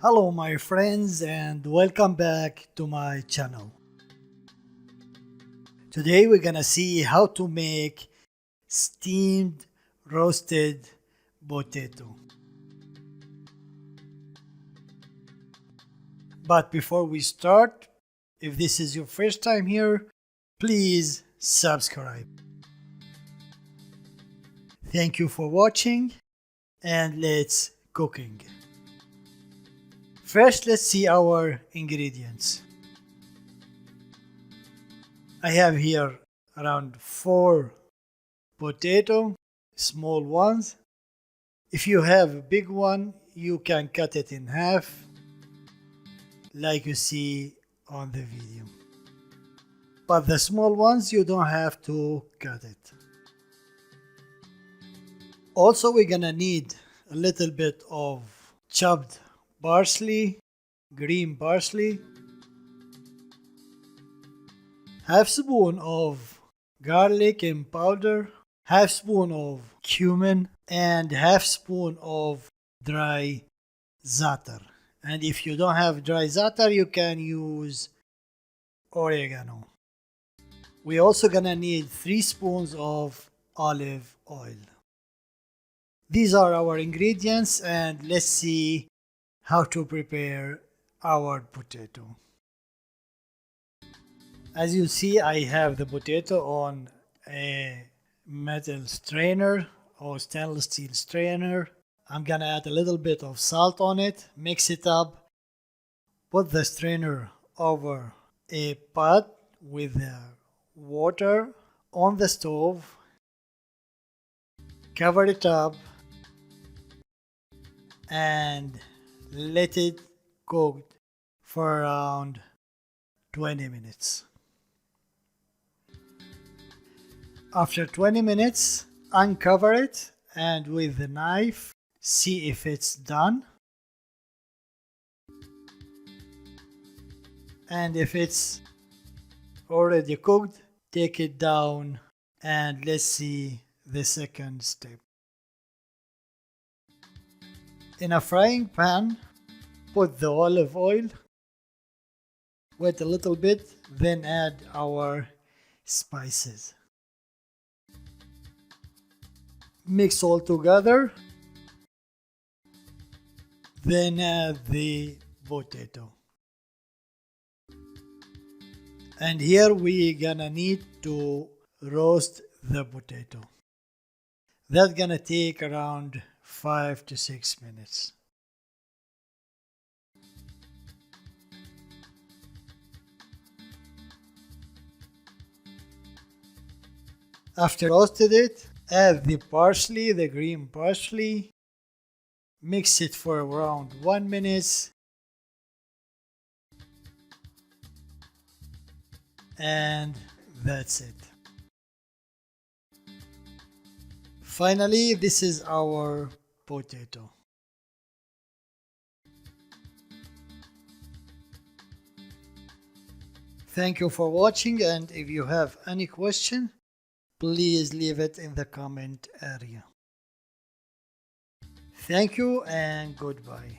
Hello my friends and welcome back to my channel. Today we're gonna see how to make steamed roasted potato. But before we start, if this is your first time here, please subscribe. Thank you for watching and let's cooking. First, let's see our ingredients. I have here around 4 potato, small ones. If you have a big one, you can cut it in half, like you see on the video. But the small ones, you don't have to cut it. Also, we're gonna need a little bit of chopped parsley, green parsley, half spoon of garlic in powder, half spoon of cumin, and half spoon of dry za'atar. And if you don't have dry za'atar, you can use oregano. We're also gonna need 3 spoons of olive oil. These are our ingredients, and let's see how to prepare our potato. As you see, I have the potato on a metal strainer or stainless steel strainer. I'm gonna add a little bit of salt on it, mix it up, put the strainer over a pot with the water on the stove, cover it up, and let it cook for around 20 minutes. After 20 minutes, uncover it and with the knife see if it's done. And if it's already cooked, take it down and let's see the second step. In a frying pan, put the olive oil, wait a little bit, then add our spices. Mix all together, then add the potato. And here we gonna need to roast the potato. That's gonna take around 5 to 6 minutes. After roasted it, add the parsley, the green parsley, mix it for around 1 minute, and that's it. Finally, this is our potato. Thank you for watching, and if you have any question, please leave it in the comment area. Thank you and goodbye.